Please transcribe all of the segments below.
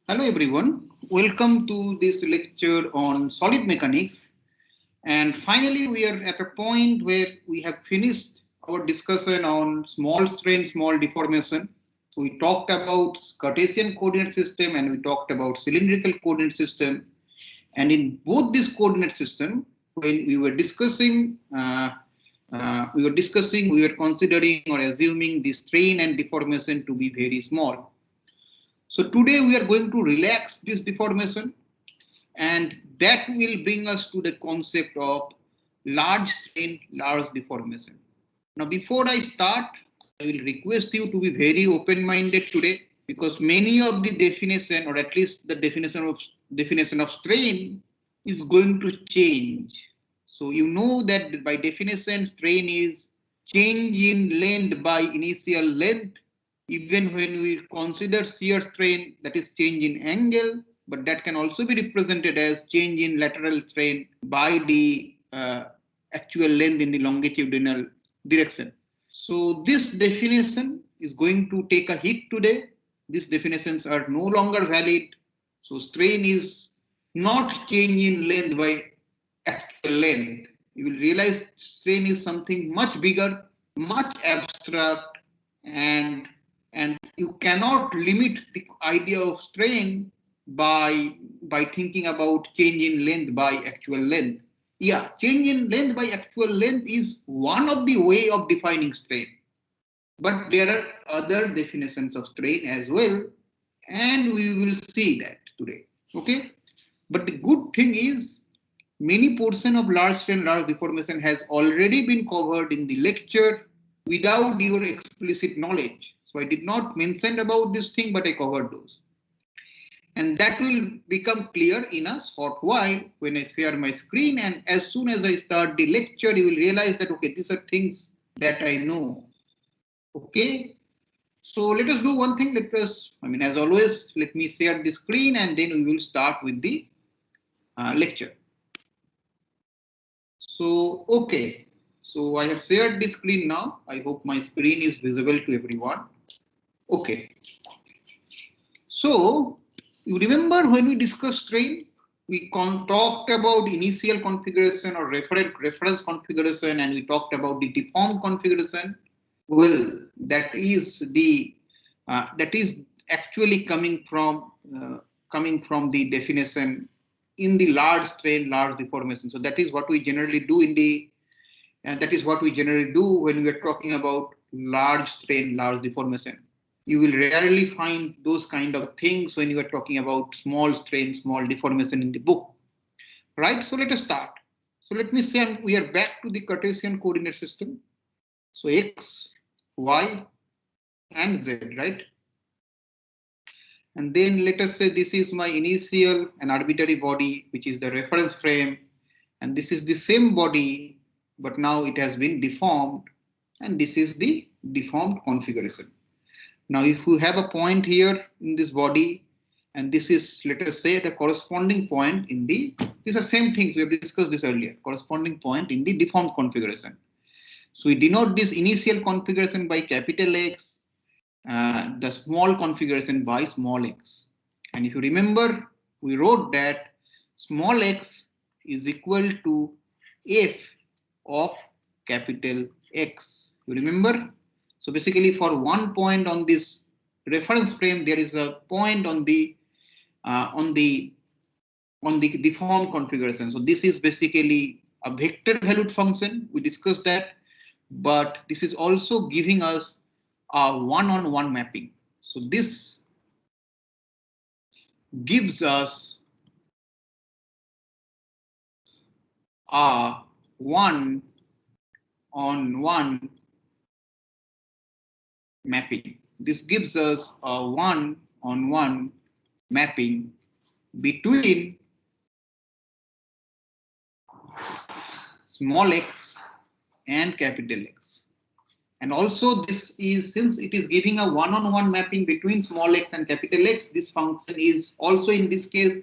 Hello everyone, welcome to this lecture on solid mechanics. And finally, we are at a point where we have finished our discussion on small strain, small deformation. So we talked about Cartesian coordinate system and we talked about cylindrical coordinate system. And in both these coordinate system, when we were considering or assuming the strain and deformation to be very small. So today we are going to relax this deformation, and that will bring us to the concept of large strain, large deformation. Now before I start, I will request you to be very open-minded today, because many of the definition, or at least the definition of strain, is going to change. So you know that by definition strain is change in length by initial length. Even when we consider shear strain, that is change in angle, but that can also be represented as change in lateral strain by the actual length in the longitudinal direction. So this definition is going to take a hit today. These definitions are no longer valid. So strain is not change in length by actual length. You will realize strain is something much bigger, much abstract, and you cannot limit the idea of strain by thinking about change in length by actual length. Yeah, change in length by actual length is one of the way of defining strain. But there are other definitions of strain as well, and we will see that today. Okay. But the good thing is many portion of large strain, large deformation has already been covered in the lecture without your explicit knowledge. So I did not mention about this thing, but I covered those. And that will become clear in a short while when I share my screen. And as soon as I start the lecture, you will realize that, okay, these are things that I know. Okay. So let us do one thing. As always, let me share the screen and then we will start with the lecture. So, okay. So I have shared the screen now. I hope my screen is visible to everyone. Okay. So you remember when we discussed strain, we talked about initial configuration or reference configuration, and we talked about the deformed configuration. Well, that is actually coming from the definition in the large strain, large deformation. So that is what we generally do when we are talking about large strain, large deformation. You will rarely find those kind of things when you are talking about small strain, small deformation in the book, right? So let us start. So let me say we are back to the Cartesian coordinate system. So X, Y, and Z, right? And then let us say this is my initial and arbitrary body, which is the reference frame. And this is the same body, but now it has been deformed. And this is the deformed configuration. Now, if we have a point here in this body, and this is, let us say, the corresponding point in these are same things, we have discussed this earlier, corresponding point in the deformed configuration. So we denote this initial configuration by capital X, the small configuration by small x. And if you remember, we wrote that small x is equal to f of capital X. You remember? So basically for one point on this reference frame, there is a point on the deformed configuration. So this is basically a vector valued function. We discussed that, but this is also giving us a one-on-one mapping. So this gives us a one-on-one mapping. This gives us a one-on-one mapping between small x and capital X. And also this is, since it is giving a one-on-one mapping between small x and capital X, this function is also in this case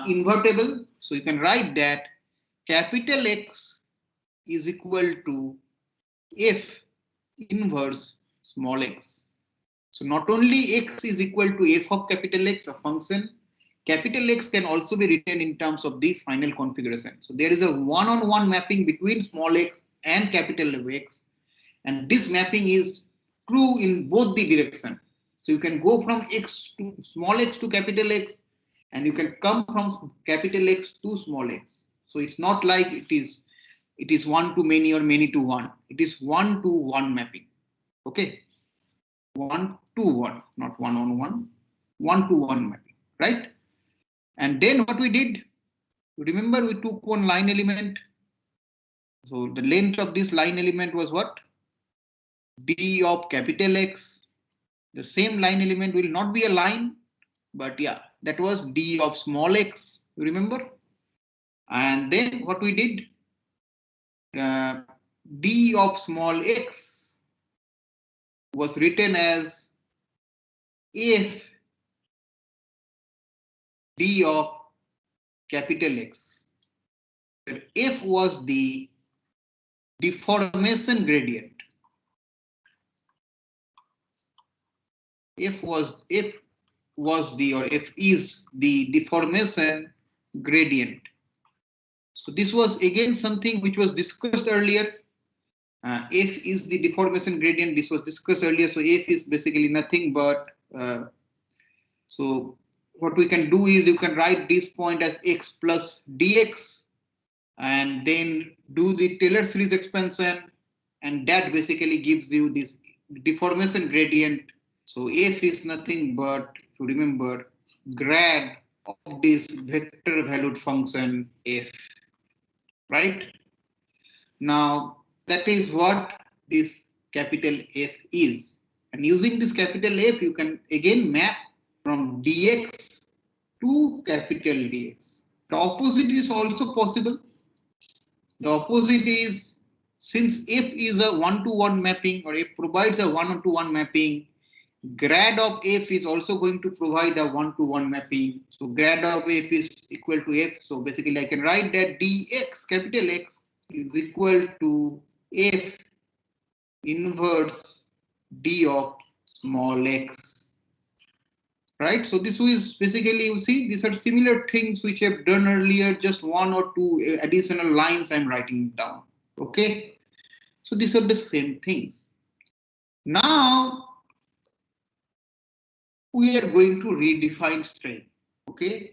invertible. So you can write that capital X is equal to f inverse small x. So not only x is equal to f of capital X, a function, capital X can also be written in terms of the final configuration. So there is a one-on-one mapping between small x and capital X, and this mapping is true in both the direction. So you can go from x to small x to capital X, and you can come from capital X to small x. So it's not like it is one to many or many to one. It is one to one mapping. Okay, one to one, not one on one, one to one mapping, right? And then what we did, remember we took one line element. So the length of this line element was what? D of capital X. The same line element will not be a line, but yeah, that was D of small x, you remember? And then what we did, D of small x was written as F D of capital X. F was the deformation gradient. F is the deformation gradient. So this was again something which was discussed earlier. F is the deformation gradient. This was discussed earlier. So F is basically nothing but so what we can do is you can write this point as x plus dx, and then do the Taylor series expansion, and that basically gives you this deformation gradient. So F is nothing but, if you remember, grad of this vector valued function F, right? Now that is what this capital F is. And using this capital F, you can again map from dx to capital Dx. The opposite is also possible. The opposite is, since F is a one-to-one mapping, or F provides a one-to-one mapping, grad of F is also going to provide a one-to-one mapping. So grad of F is equal to F. So basically I can write that dx capital X is equal to F inverse D of small x. Right? So this is basically, you see, these are similar things which I've done earlier, just one or two additional lines I'm writing down. Okay? So these are the same things. Now we are going to redefine strain. Okay?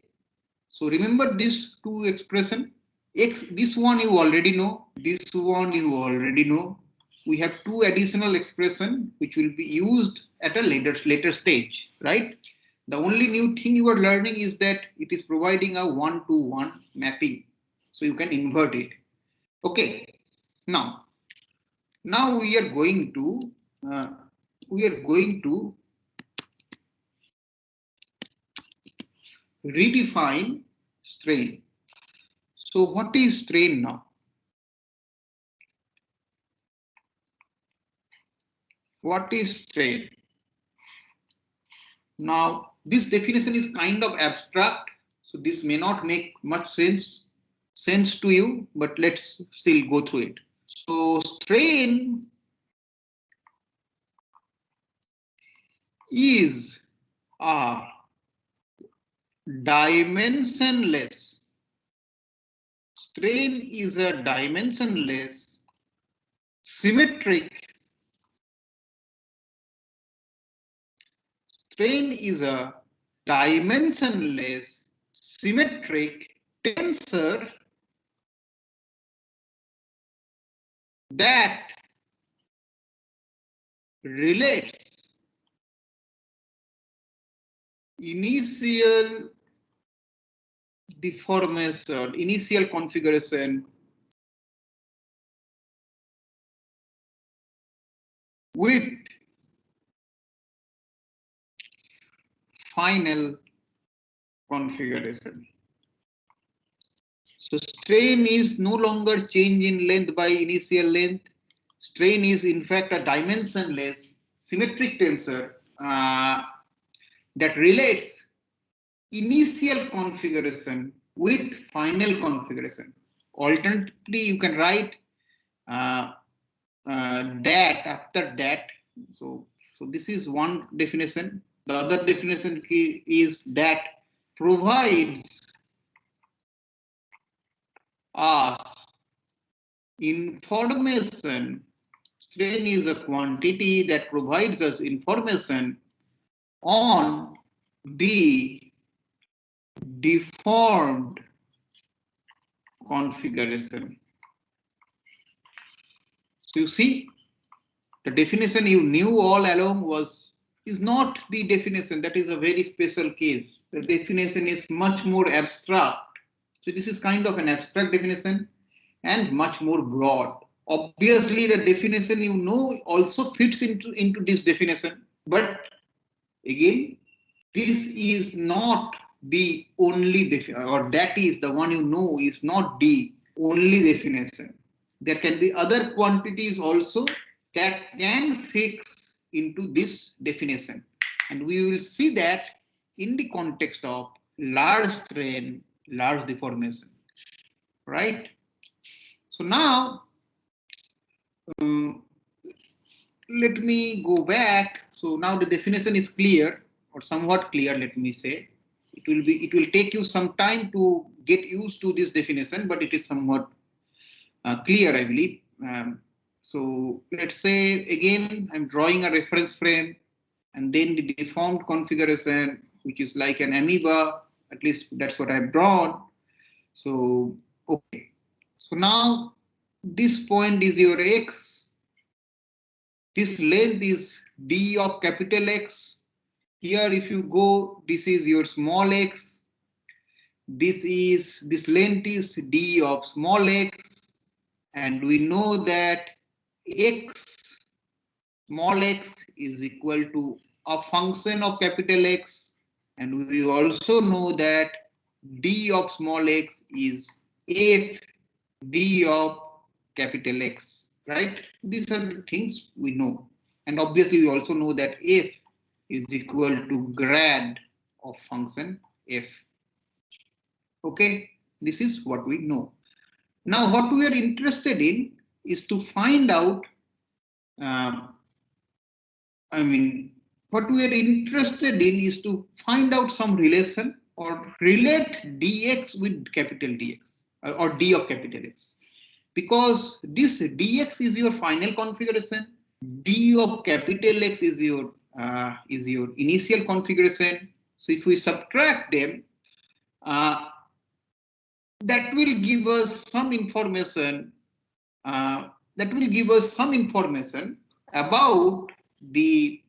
So remember these two expression. X, this one you already know, this one you already know. We have two additional expression which will be used at a later stage, right? The only new thing you are learning is that it is providing a one-to-one mapping, so you can invert it. Okay, now we are going to redefine strain. So what is strain now? What is strain? Now this definition is kind of abstract, so this may not make much sense to you, but let's still go through it. So strain is a dimensionless. Strain is a dimensionless, symmetric. Strain is a dimensionless, symmetric tensor that relates initial deformation, initial configuration with final configuration. So strain is no longer change in length by initial length. Strain is in fact a dimensionless symmetric tensor that relates initial configuration with final configuration. Alternatively, you can write that after that. So So this is one definition. The other definition is that provides us information. Strain is a quantity that provides us information on the deformed configuration. So you see, the definition you knew all along is not the definition. That is a very special case. The definition is much more abstract. So this is kind of an abstract definition and much more broad. Obviously, the definition you know also fits into this definition. But again, this is not the only definition, or that is the one you know is not the only definition. There can be other quantities also that can fix into this definition. And we will see that in the context of large strain, large deformation, right? So now, let me go back. So now the definition is clear, or somewhat clear, let me say. It will take you some time to get used to this definition, but it is somewhat clear, I believe. So let's say again, I'm drawing a reference frame, and then the deformed configuration, which is like an amoeba, at least that's what I've drawn. So, okay. So now this point is your X. This length is D of capital X. Here, if you go, this is your small x. This length is D of small x. And we know that x, small x is equal to a function of capital X. And we also know that D of small x is f D of capital X, right? These are the things we know. And obviously, we also know that f is equal to grad of function f. Okay, this is what we know. Now, what we are interested in is to find out, what we are interested in is to find out some relation or relate dx with capital Dx or d of capital X. Because this dx is your final configuration, d of capital X is your initial configuration. So if we subtract them, that will give us some information. About the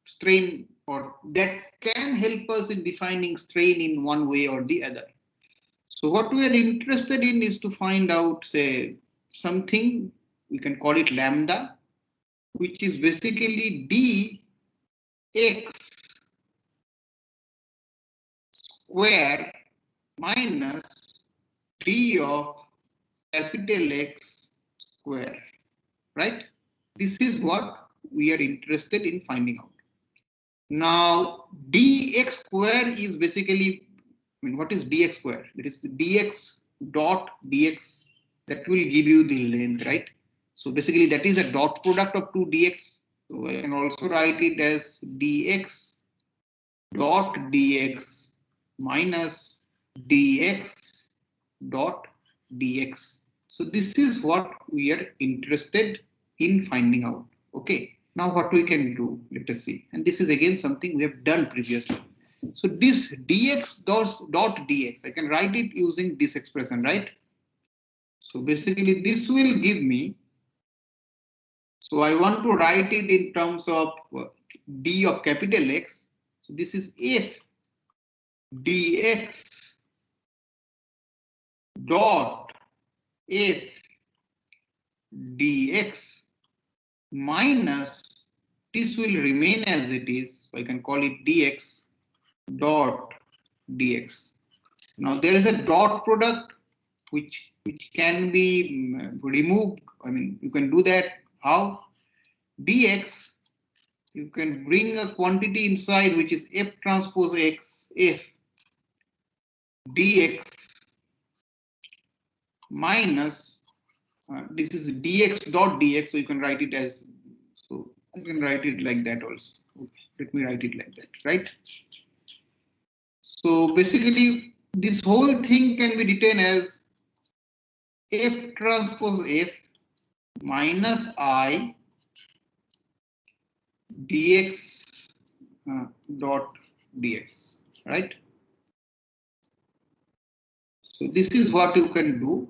strain, or that can help us in defining strain in one way or the other. So what we are interested in is to find out, say, something, we can call it lambda, which is basically dx square minus d of capital X square, right? This is what we are interested in finding out. Now, dx square is basically, what is dx square? It is dx dot dx, that will give you the length, right? So basically that is a dot product of 2 dx. So I can also write it as dx dot dx minus dx dot dx. So this is what we are interested in finding out. Okay. Now what we can do, let us see. And this is again something we have done previously. So this dx dot dx, I can write it using this expression, right? So basically this will give me, so I want to write it in terms of d of capital X. So this is f dx dot f dx minus, this will remain as it is, so I can call it dx dot dx. Now there is a dot product which can be removed. I mean, you can do that. How? Dx, you can bring a quantity inside which is f transpose x, f dx minus, this is dx dot dx, so you can write it as, so I can write it like that also. Okay, let me write it like that, right? So basically, this whole thing can be written as F transpose F minus I dx dot dx, right? So this is what you can do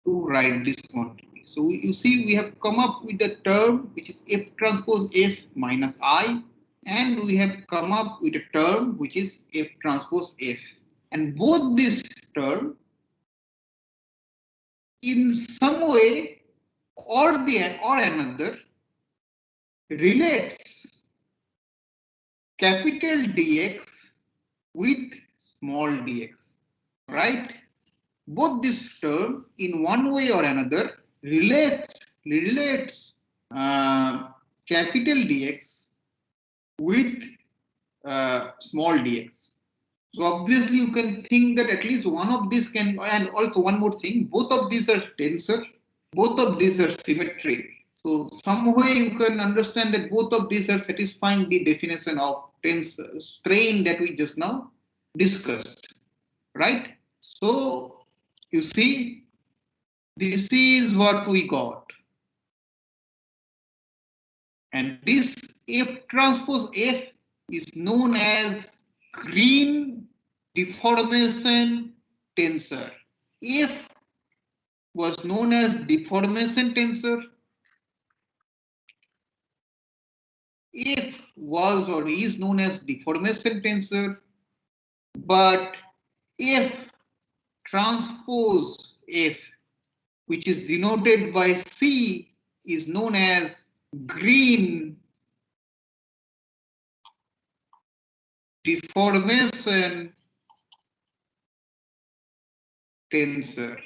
to write this quantity. So you see we have come up with a term which is F transpose F minus I, and we have come up with a term which is F transpose F. And both this term in some way or another relates capital DX with small dx, right? Both this term in one way or another relates capital DX with small dx. So obviously you can think that at least one of these can, and also one more thing, both of these are tensor, both of these are symmetric. So some way you can understand that both of these are satisfying the definition of tensor strain that we just now discussed, right? So you see, this is what we got. And this F transpose F is known as green deformation tensor. F was known as deformation tensor. F was or is known as deformation tensor, but F transpose F, which is denoted by C, is known as green deformation tensor.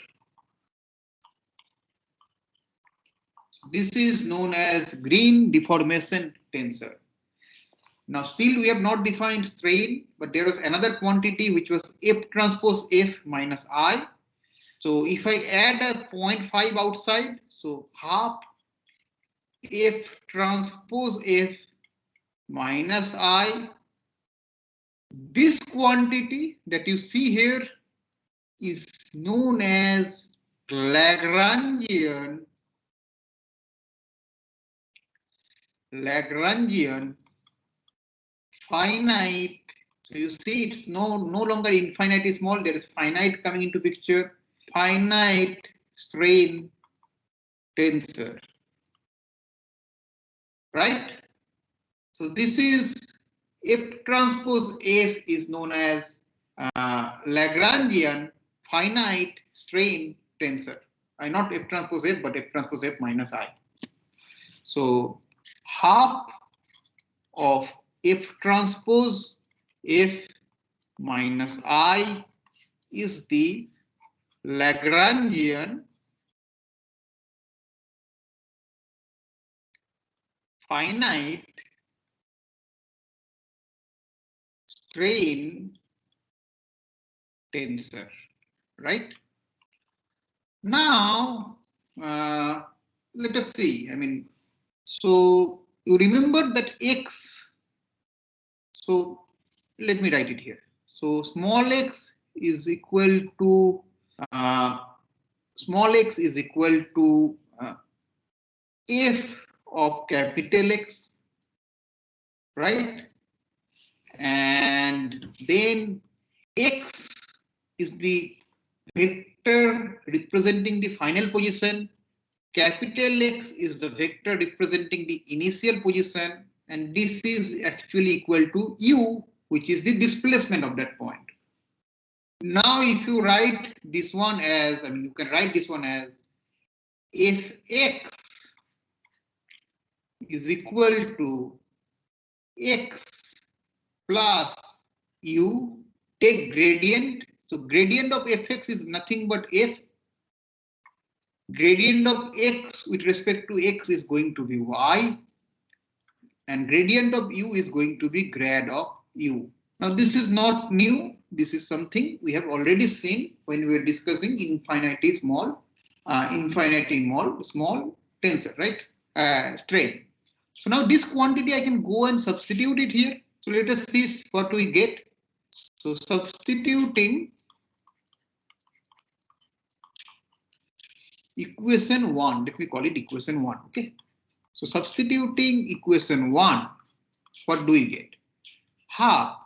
This is known as green deformation tensor. Now still we have not defined strain, but there was another quantity which was F transpose F minus I. So if I add a 0.5 outside, so half F transpose F minus I, this quantity that you see here is known as Lagrangian finite. So you see it's no longer infinitely small, there is finite coming into picture, finite strain tensor, right? So this is F transpose F is known as Lagrangian finite strain tensor. Not F transpose F, but F transpose F minus I. So half of F transpose F minus I is the Lagrangian finite strain tensor, right? Now, let us see. So you remember that X. So let me write it here. So small x is equal to f of capital X, right? And then X is the vector representing the final position. Capital X is the vector representing the initial position, and this is actually equal to u, which is the displacement of that point. Now, if you write this one as, you can write this one as if X is equal to X plus u, take gradient. So gradient of fx is nothing but f. Gradient of x with respect to x is going to be y, and gradient of u is going to be grad of u. Now this is not new. This is something we have already seen when we were discussing infinitely small tensor, right? Strain. So now this quantity I can go and substitute it here. So let us see what we get. So substituting equation 1, let me call it equation 1. Okay. So substituting equation 1, what do we get? Half,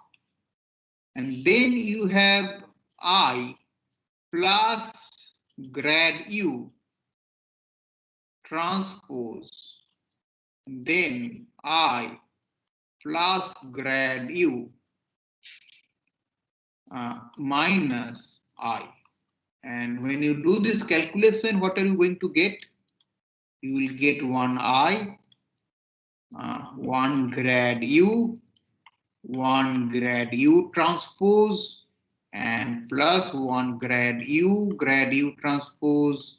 and then you have I plus grad u transpose, and then I plus grad u minus I. And when you do this calculation, what are you going to get? You will get 1I, 1 grad u, 1 grad u transpose, and plus 1 grad u transpose,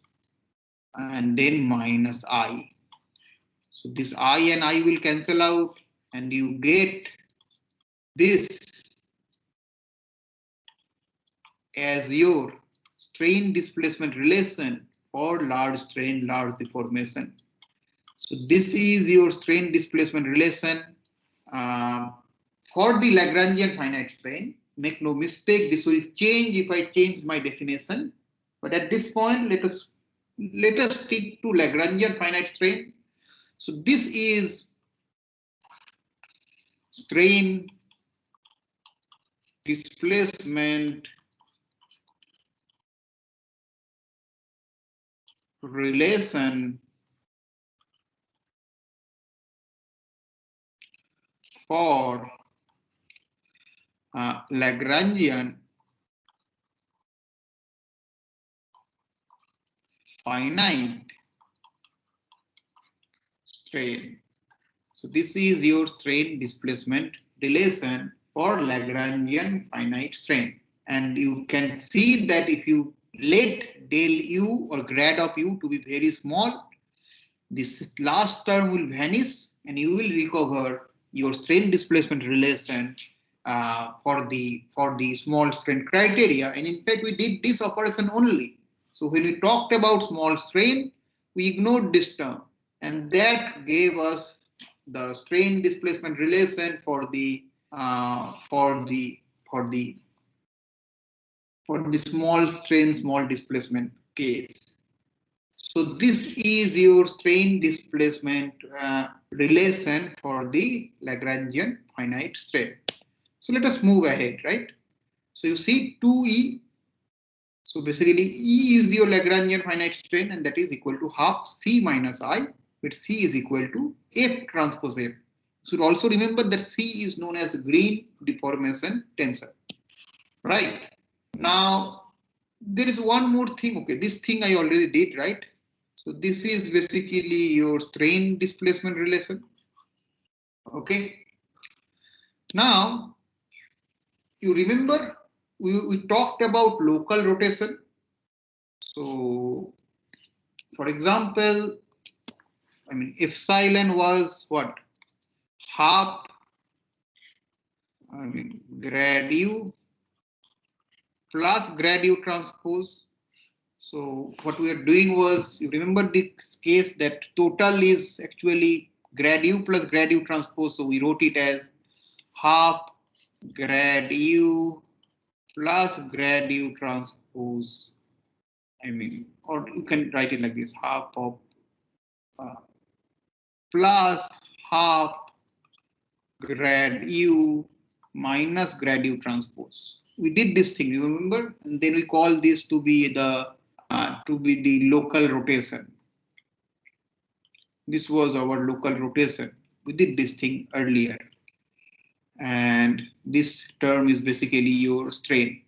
and then minus I. So this I and I will cancel out, and you get this as your strain displacement relation for large strain, large deformation. So this is your strain displacement relation for the Lagrangian finite strain. Make no mistake, this will change if I change my definition. But at this point, let us stick to Lagrangian finite strain. So this is strain displacement relation for Lagrangian finite strain. So this is your strain displacement relation for Lagrangian finite strain. And you can see that if you let del u or grad of u to be very small, this last term will vanish and you will recover your strain displacement relation for the small strain criteria. And in fact, we did this operation only. So when we talked about small strain, we ignored this term, and that gave us the strain displacement relation for the small strain, small displacement case. So this is your strain displacement relation for the Lagrangian finite strain. So let us move ahead, right? So you see 2E. So basically E is your Lagrangian finite strain, and that is equal to half C minus I, where C is equal to F transpose F. So also remember that C is known as green deformation tensor, right? Now there is one more thing. Okay, this thing I already did, right? So this is basically your strain displacement relation. Okay. Now you remember we talked about local rotation. So for example, I mean epsilon was what? Half grad u plus grad u transpose. So what we are doing was, you remember this case that total is actually grad u plus grad u transpose. So we wrote it as half grad u plus grad u transpose. Or you can write it like this: half of plus half grad u minus grad u transpose. We did this thing, you remember, and then we call this to be the local rotation. This was our local rotation. We did this thing earlier, and this term is basically your strain.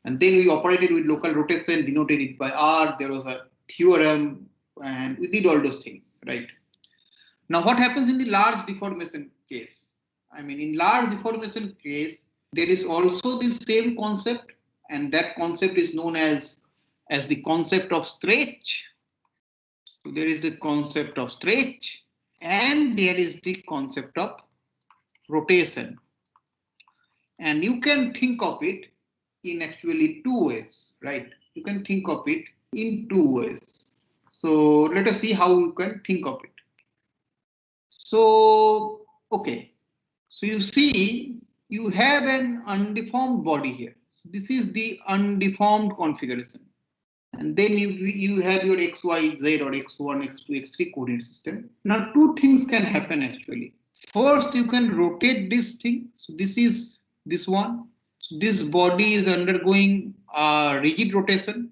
And then we operated with local rotation, denoted it by R. There was a theorem, and we did all those things, right? Now, what happens in the large deformation case? I mean, in large deformation case, there is also the same concept, and that concept is known as the concept of stretch. So there is the concept of stretch, and there is the concept of rotation. And you can think of it in actually two ways, right? You can think of it in two ways. So let us see how you can think of it. So, okay. So you see, you have an undeformed body here. So this is the undeformed configuration. And then you have your x, y, z or x1, x2, x3 coordinate system. Now two things can happen actually. First, you can rotate this thing. So this is this one. So this body is undergoing a rigid rotation.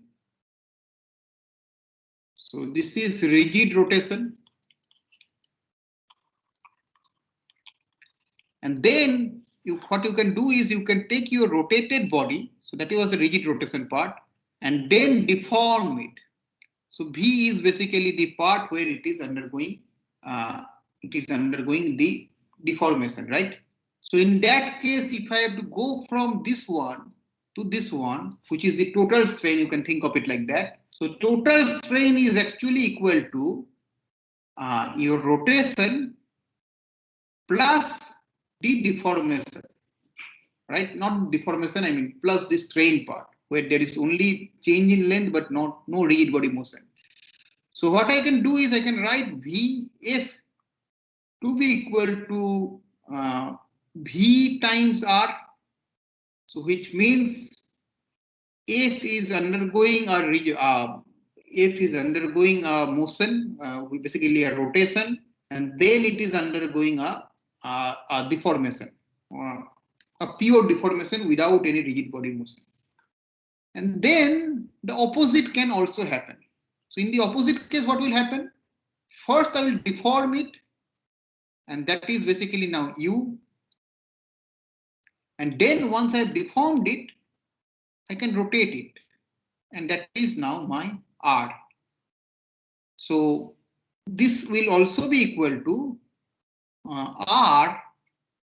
So this is rigid rotation. And then what you can do is you can take your rotated body. So that was a rigid rotation part and then deform it. So V is basically the part where it is undergoing the deformation, right? So in that case, if I have to go from this one to this one, which is the total strain, you can think of it like that. So total strain is actually equal to your rotation plus the deformation, right? Not deformation, I mean plus the strain part, where there is only change in length but no rigid body motion. So what I can do is I can write Vf to be equal to V times R. So which means F is undergoing a motion, basically a rotation, and then it is undergoing a deformation, a pure deformation without any rigid body motion. And then the opposite can also happen. So in the opposite case, what will happen? First, I will deform it, and that is basically now U. And then once I have deformed it, I can rotate it, and that is now my R. So this will also be equal to R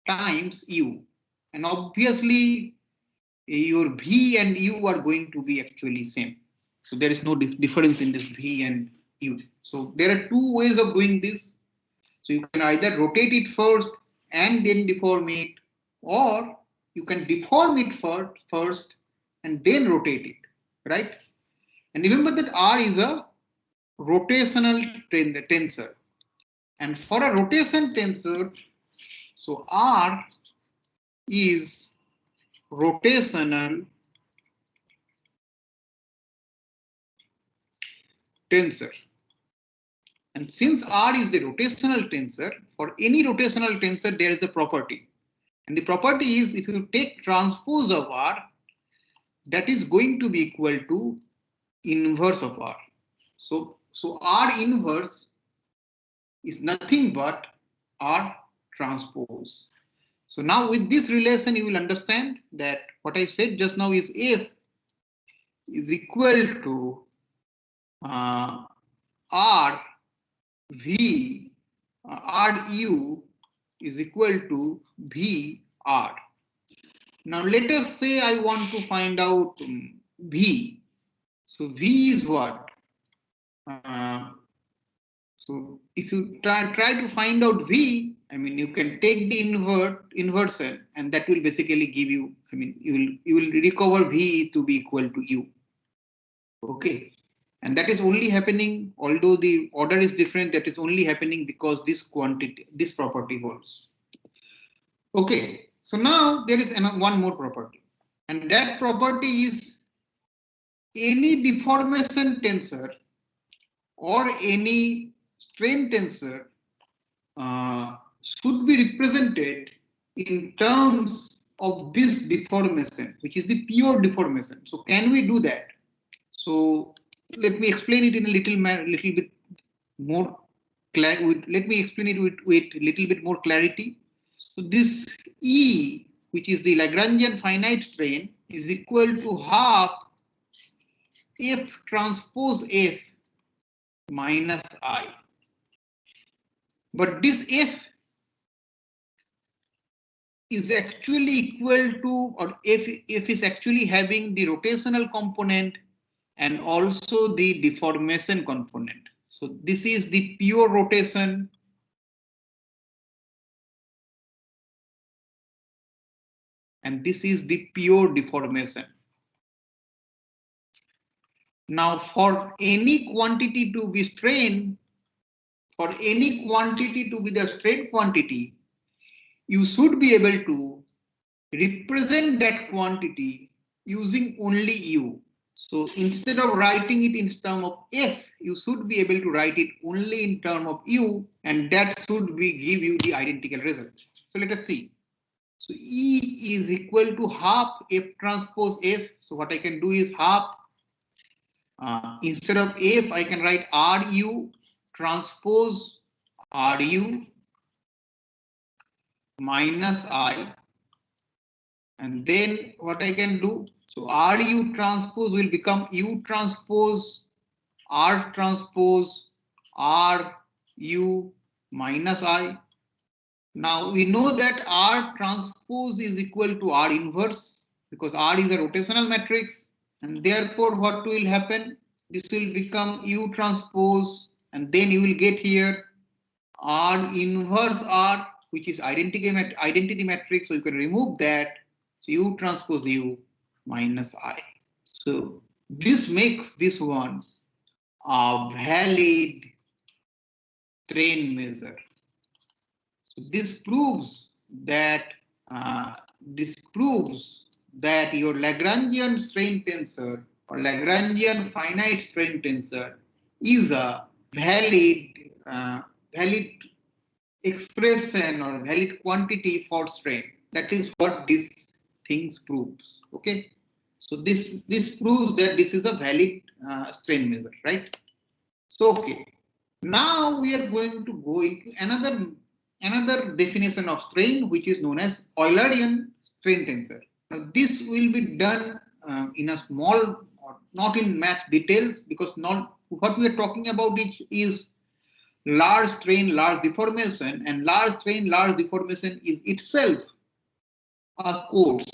times U. And obviously, your V and U are going to be actually same. So there is no difference in this V and U. So there are two ways of doing this. So you can either rotate it first and then deform it, or you can deform it first and then rotate it, right? And remember that R is a rotational tensor. And for a rotation tensor, so R is rotational tensor. And since R is the rotational tensor, for any rotational tensor, there is a property. And the property is if you take transpose of R, that is going to be equal to inverse of R. So R inverse is nothing but R transpose. So now with this relation, you will understand that what I said just now is F is equal to R V RU is equal to VR. Now let us say I want to find out V. So V is what? So if you try to find out V, I mean you can take the inversion, and that will basically give you, I mean you will recover V to be equal to U. Okay. And that is only happening, although the order is different, that is only happening because this property holds. Okay, so now there is one more property, and that property is any deformation tensor or any strain tensor should be represented in terms of this deformation, which is the pure deformation. So can we do that? So let me explain it in a little bit more clarity. Let me explain it with little bit more clarity. So this E, which is the Lagrangian finite strain, is equal to half F transpose F minus I. But this F is actually equal to, or F is actually having the rotational component and also the deformation component. So this is the pure rotation and this is the pure deformation. Now for any quantity to be strained, for any quantity to be the strain quantity, you should be able to represent that quantity using only u. So instead of writing it in terms of f, you should be able to write it only in terms of u, and that should be give you the identical result. So let us see. So E is equal to half F transpose F. So what I can do is half, instead of F, I can write RU transpose RU minus I. And then what I can do, so RU transpose will become U transpose R transpose RU minus I. Now we know that R transpose is equal to R inverse because R is a rotational matrix, and therefore what will happen? This will become U transpose, and then you will get here R inverse R, which is identity matrix. So you can remove that. So U transpose U minus I. So this makes this one a valid strain measure. So this proves that your Lagrangian strain tensor or Lagrangian finite strain tensor is a valid expression or valid quantity for strain. That is what this things proves. Okay, so this proves that this is a valid strain measure, right? So okay, now we are going to go into another definition of strain, which is known as Eulerian strain tensor. Now this will be done in a small, or not in much details, because not what we are talking about is large strain, large deformation, and large strain, large deformation is itself a course.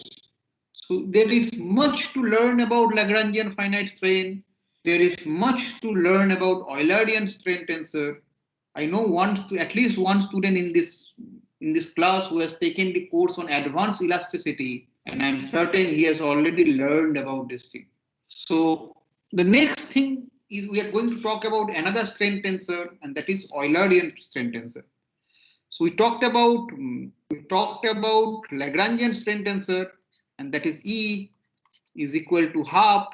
So there is much to learn about Lagrangian finite strain. There is much to learn about Eulerian strain tensor. I know at least one student in this class who has taken the course on advanced elasticity, and I'm certain he has already learned about this thing. So the next thing is we are going to talk about another strain tensor, and that is Eulerian strain tensor. So we talked about Lagrangian strain tensor, and that is E is equal to half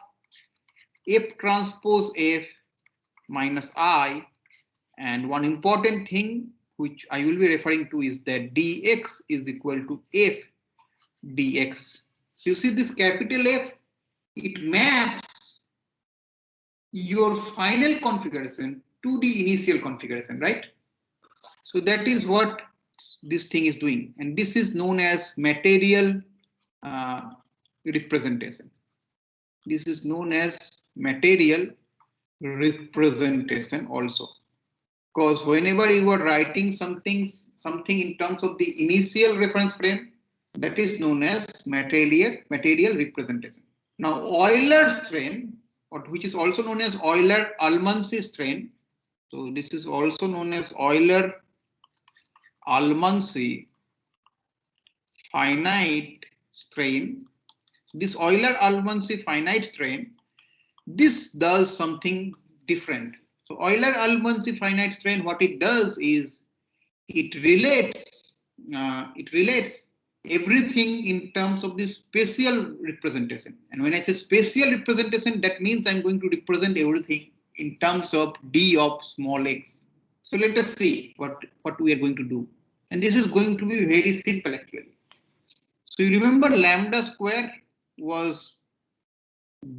F transpose F minus I. And one important thing which I will be referring to is that dx is equal to F dx. So you see this capital F, it maps your final configuration to the initial configuration, right? So that is what this thing is doing, and this is known as material representation. This is known as material representation also, because whenever you are writing something in terms of the initial reference frame, that is known as material representation. Now Euler strain, or which is also known as Euler-Almansi strain. So this is also known as Euler-Almansi finite strain. This Euler-Almansi finite strain, this does something different. So Euler-Almansi finite strain, what it does is it relates everything in terms of the spatial representation. And when I say spatial representation, that means I'm going to represent everything in terms of d of small x. So let us see what we are going to do. And this is going to be very simple actually. So you remember lambda square was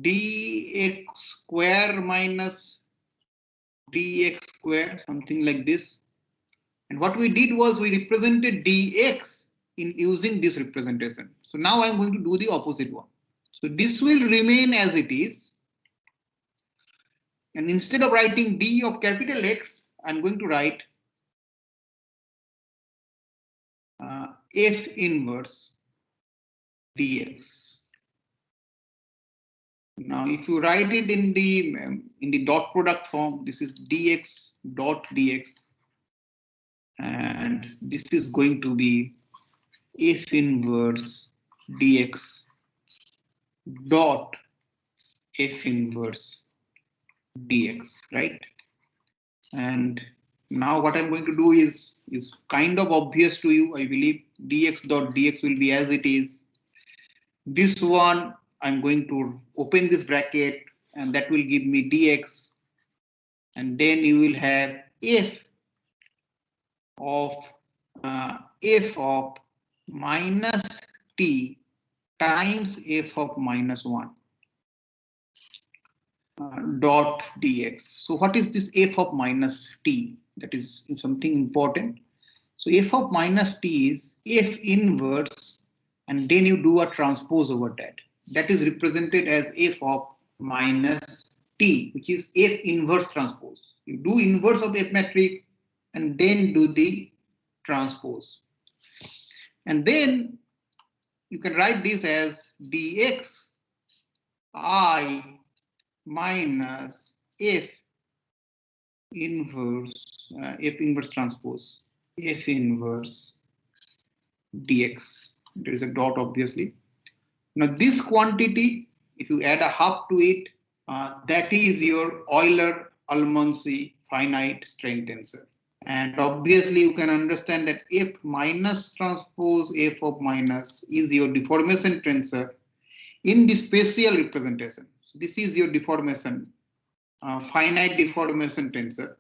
dx square minus dx square, something like this. And what we did was we represented dx in using this representation. So now I'm going to do the opposite one. So this will remain as it is. And instead of writing d of capital X, I'm going to write f inverse dx. Now, if you write it in the dot product form, this is dx dot dx, and this is going to be f inverse dx dot f inverse dx, right? And Now what I'm going to do is kind of obvious to you. I believe dx dot dx will be as it is. This one, I'm going to open this bracket and that will give me dx. And then you will have f of minus t times f of minus 1 dot dx. So what is this f of minus t? That is something important. So f of minus t is f inverse and then you do a transpose over that. That is represented as f of minus t, which is f inverse transpose. You do inverse of f matrix and then do the transpose. And then you can write this as dx I minus f inverse transpose f inverse dx. There is a dot obviously. Now this quantity, if you add a half to it, that is your Euler-Almonsy finite strain tensor. And obviously you can understand that f minus transpose f of minus is your deformation tensor in the spatial representation. So this is your deformation, finite deformation tensor.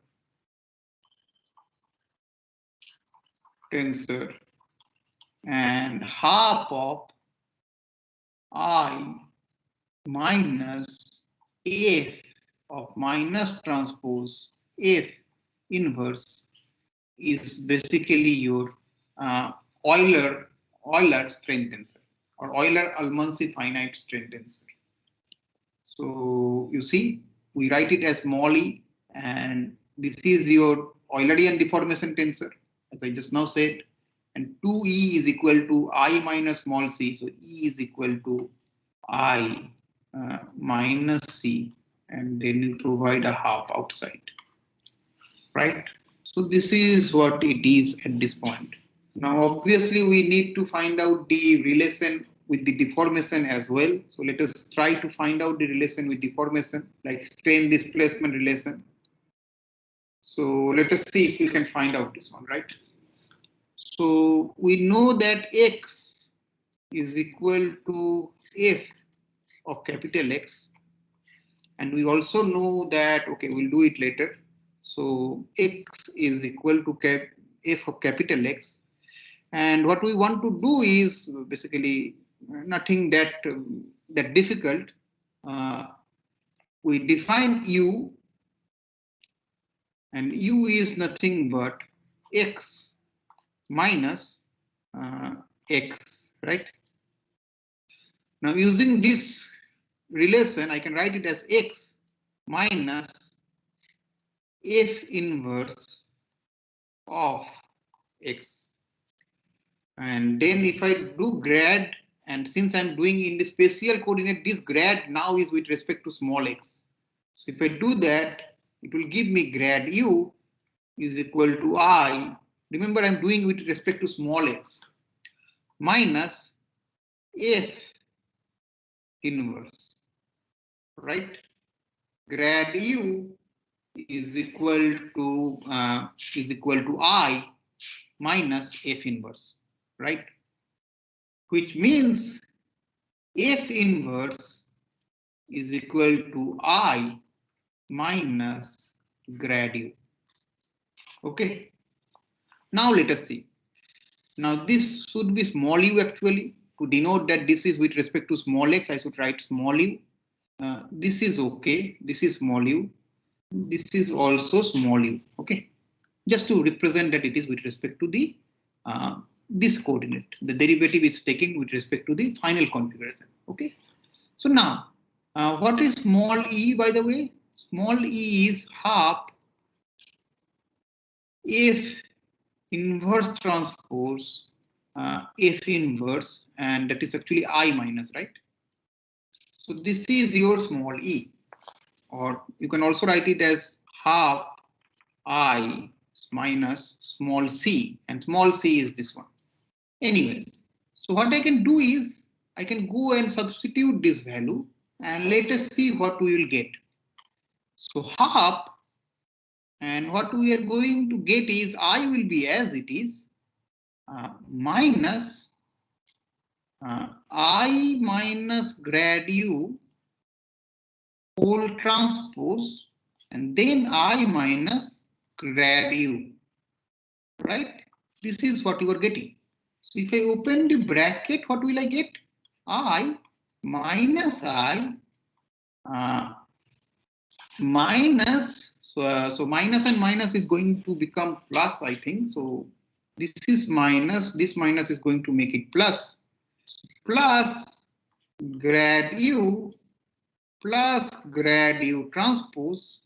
And half of I minus f of minus transpose f inverse is basically your Euler strain tensor or Euler-Almonsy finite strain tensor. So you see, we write it as small e, and this is your Eulerian deformation tensor, as I just now said, and 2e is equal to I minus small c. So e is equal to I minus c, and then you provide a half outside, right? So this is what it is at this point. Now, obviously, we need to find out the relation with the deformation as well. So let us try to find out the relation with deformation, like strain displacement relation. So let us see if we can find out this one, right? So we know that x is equal to f of capital X. And we also know that, okay, we'll do it later. So x is equal to f of capital X. And what we want to do is basically nothing that difficult. We define u, and u is nothing but x minus x, right? Now using this relation, I can write it as x minus f inverse of x. And then if I do grad, and since I'm doing in the spatial coordinate, this grad now is with respect to small x. So if I do that, it will give me grad u is equal to I. Remember, I'm doing with respect to small x minus f inverse, right? Grad u is equal to I minus f inverse, right? Which means f inverse is equal to I minus grad u. Okay. Now let us see. Now this should be small u actually. To denote that this is with respect to small x, I should write small u. This is okay. This is small u. This is also small u. Okay. Just to represent that it is with respect to the this coordinate. The derivative is taken with respect to the final configuration. Okay. So now, what is small e, by the way? Small e is half f inverse transpose f inverse, and that is actually I minus, right? So this is your small e, or you can also write it as half I minus small c, and small c is this one. Anyways, so what I can do is I can go and substitute this value, and let us see what we will get. So half And what we are going to get is I will be as it is minus I minus grad u whole transpose and then I minus grad u, right? This is what you are getting. So if I open the bracket, what will I get? I minus I minus, so minus and minus is going to become plus, I think. So this is minus, this minus is going to make it plus, plus grad u plus grad u transpose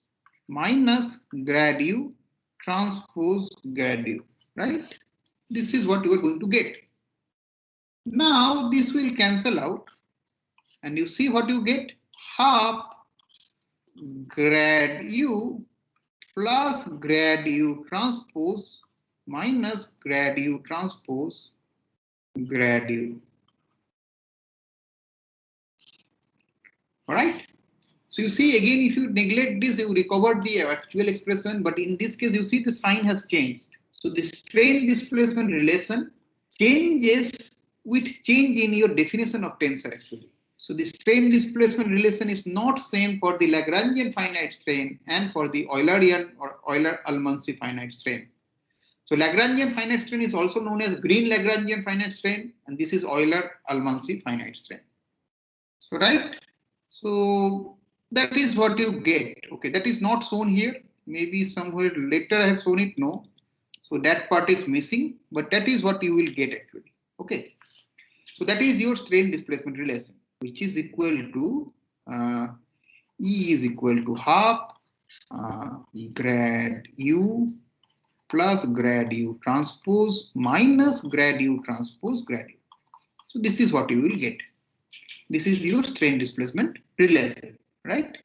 minus grad u transpose grad u, right? This is what you are going to get. Now this will cancel out and you see what you get, half grad u plus grad u transpose minus grad u transpose grad u. Alright. So you see again, if you neglect this, you recover the actual expression, but in this case, you see the sign has changed. So the strain displacement relation changes with change in your definition of tensor actually. So the strain displacement relation is not same for the Lagrangian finite strain and for the Eulerian or Euler-Almansi finite strain. So Lagrangian finite strain is also known as green Lagrangian finite strain, and this is Euler-Almansi finite strain. So right. So that is what you get. Okay, that is not shown here. Maybe somewhere later I have shown it. No. So that part is missing, but that is what you will get actually. Okay. So that is your strain displacement relation, which is equal to E is equal to half grad U plus grad U transpose minus grad U transpose grad U. So this is what you will get. This is your strain displacement relation, right?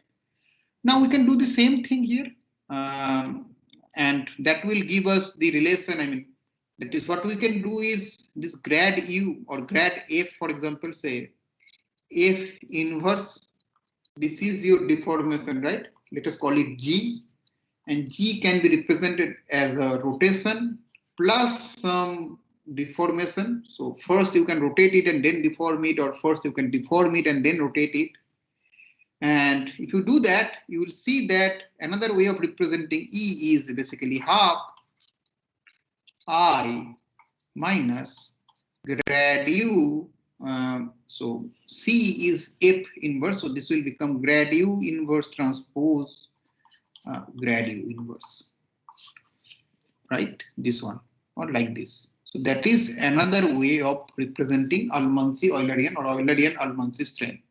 Now we can do the same thing here, and that will give us the relation. I mean, that is what we can do is this grad U or grad F, for example, say F inverse. This is your deformation, right? Let us call it G, and G can be represented as a rotation plus some deformation. So first you can rotate it and then deform it, or first you can deform it and then rotate it. And if you do that, you will see that another way of representing E is basically half I minus grad U. So C is F inverse, so this will become grad U inverse transpose grad U inverse, right? This one, or like this. So that is another way of representing Almansi Eulerian or Eulerian Almansi strain.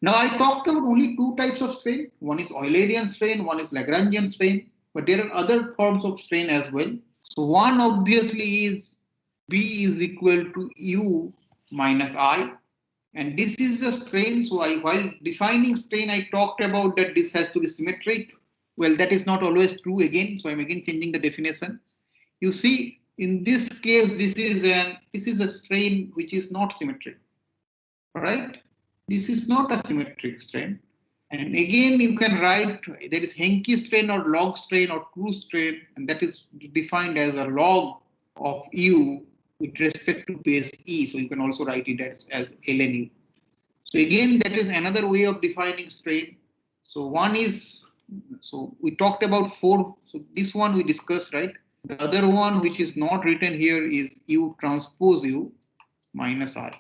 Now I talked about only two types of strain. One is Eulerian strain, one is Lagrangian strain, but there are other forms of strain as well. So one obviously is B is equal to U minus I, and this is the strain. So while defining strain, I talked about that this has to be symmetric. Well, that is not always true again. So I'm again changing the definition. You see, in this case, this is a strain which is not symmetric, right? This is not a symmetric strain. And again, you can write there is Henke strain or log strain or true strain, and that is defined as a log of U with respect to base E. So you can also write it as ln U. So again, that is another way of defining strain. So one is, so we talked about four. So this one we discussed, right? The other one which is not written here is U transpose U minus R.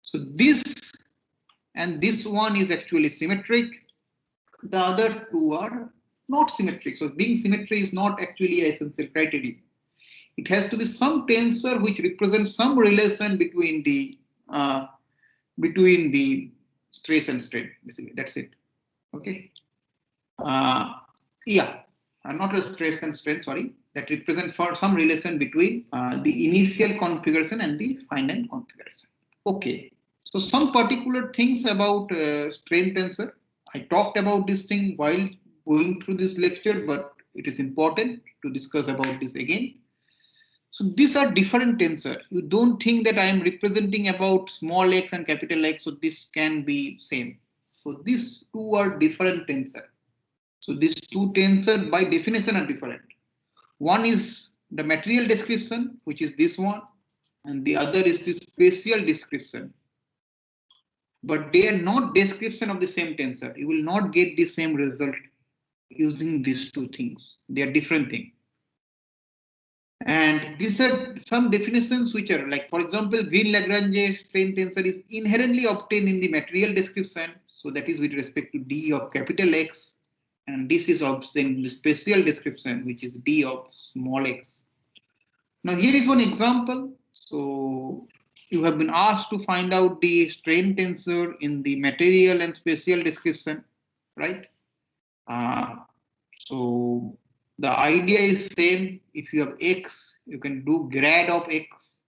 So this and this one is actually symmetric. The other two are not symmetric. So being symmetry is not actually an essential criteria. It has to be some tensor which represents some relation between the stress and strain. Basically, that's it. Okay. Yeah, not a stress and strain. Sorry, that represent for some relation between the initial configuration and the final configuration. Okay. So some particular things about strain tensor. I talked about this thing while going through this lecture, but it is important to discuss about this again. So these are different tensor. You don't think that I am representing about small x and capital X, so this can be same. So these two are different tensor. So these two tensors by definition are different. One is the material description, which is this one, and the other is the spatial description. But they are not description of the same tensor. You will not get the same result using these two things. They are different things. And these are some definitions which are like, for example, Green-Lagrange strain tensor is inherently obtained in the material description. So that is with respect to D of capital X. And this is obtained in the spatial description, which is D of small x. Now here is one example. So you have been asked to find out the strain tensor in the material and spatial description, right? So the idea is same. If you have x, you can do grad of x,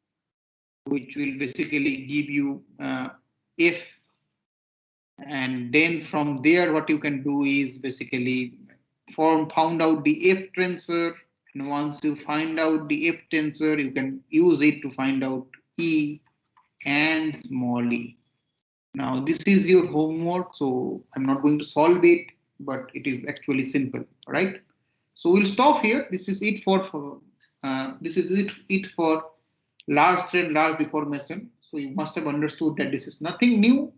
which will basically give you f. And then from there, what you can do is basically found out the f tensor. And once you find out the f tensor, you can use it to find out e and small e. Now this is your homework, so I'm not going to solve it, but it is actually simple, right? So we'll stop here. This is it for large strain, large deformation. So you must have understood that this is nothing new.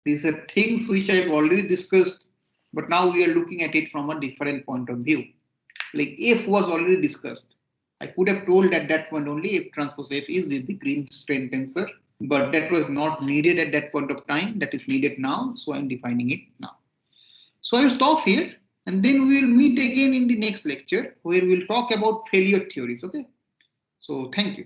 These are things which I've already discussed, but now we are looking at it from a different point of view. Like F was already discussed. I could have told at that point only F transpose F is the green strain tensor, but that was not needed at that point of time. That is needed now, so I'm defining it now. So I'll stop here, and then we will meet again in the next lecture where we'll talk about failure theories. Okay. So thank you.